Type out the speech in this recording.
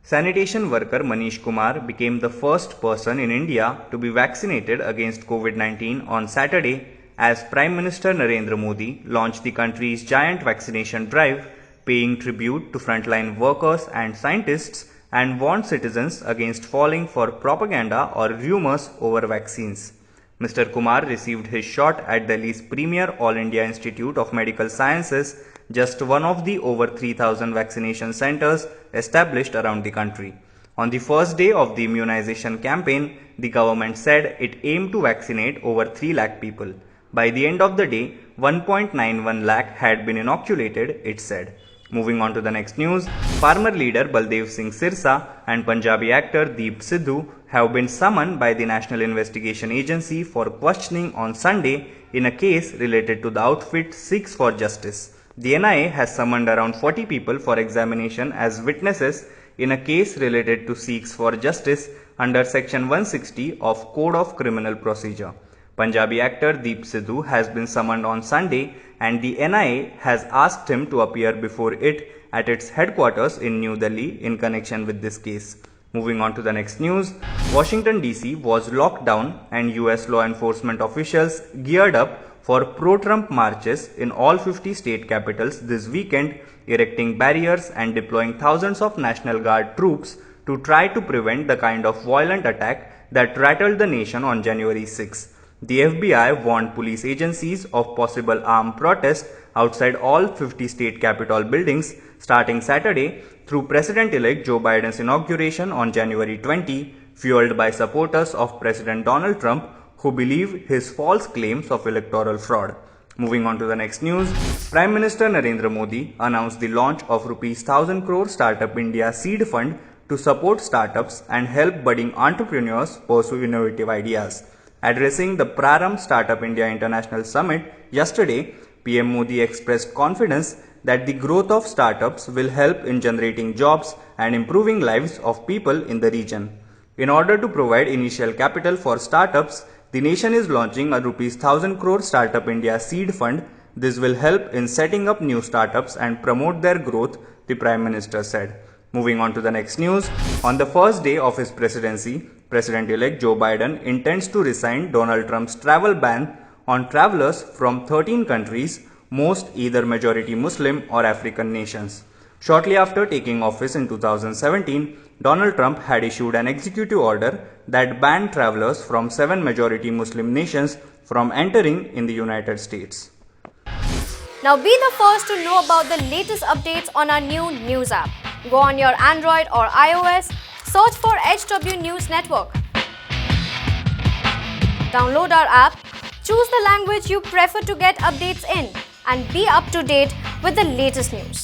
Sanitation worker Manish Kumar became the first person in India to be vaccinated against COVID-19 on Saturday as Prime Minister Narendra Modi launched the country's giant vaccination drive, paying tribute to frontline workers and scientists and warned citizens against falling for propaganda or rumors over vaccines. Mr. Kumar received his shot at Delhi's premier All India Institute of Medical Sciences, just one of the over 3,000 vaccination centers established around the country. On the first day of the immunization campaign, the government said it aimed to vaccinate over 3 lakh people. By the end of the day, 1.91 lakh had been inoculated, it said. Moving on to the next news, farmer leader Baldev Singh Sirsa and Punjabi actor Deep Sidhu have been summoned by the National Investigation Agency for questioning on Sunday in a case related to the outfit Sikhs for Justice. The NIA has summoned around 40 people for examination as witnesses in a case related to Sikhs for Justice under Section 160 of Code of Criminal Procedure. Punjabi actor Deep Sidhu has been summoned on Sunday and the NIA has asked him to appear before it at its headquarters in New Delhi in connection with this case. Moving on to the next news, Washington DC was locked down and US law enforcement officials geared up for pro-Trump marches in all 50 state capitals this weekend, erecting barriers and deploying thousands of National Guard troops to try to prevent the kind of violent attack that rattled the nation on January 6. The FBI warned police agencies of possible armed protest outside all 50 state capitol buildings starting Saturday through President-elect Joe Biden's inauguration on January 20, fueled by supporters of President Donald Trump who believe his false claims of electoral fraud. Moving on to the next news, Prime Minister Narendra Modi announced the launch of Rs 1,000 crore Startup India Seed Fund to support startups and help budding entrepreneurs pursue innovative ideas. Addressing the Prarambh Startup India International Summit yesterday, PM Modi expressed confidence that the growth of startups will help in generating jobs and improving lives of people in the region. In order to provide initial capital for startups, the nation is launching a Rs 1,000 crore Startup India Seed Fund. This will help in setting up new startups and promote their growth, the Prime Minister said. Moving on to the next news, on the first day of his presidency, President-elect Joe Biden intends to rescind Donald Trump's travel ban on travelers from 13 countries, most either majority Muslim or African nations. Shortly after taking office in 2017, Donald Trump had issued an executive order that banned travelers from 7 majority Muslim nations from entering in the United States. Now be the first to know about the latest updates on our new news app. Go on your Android or iOS, search for HW News Network. Download our app, choose the language you prefer to get updates in, and be up to date with the latest news.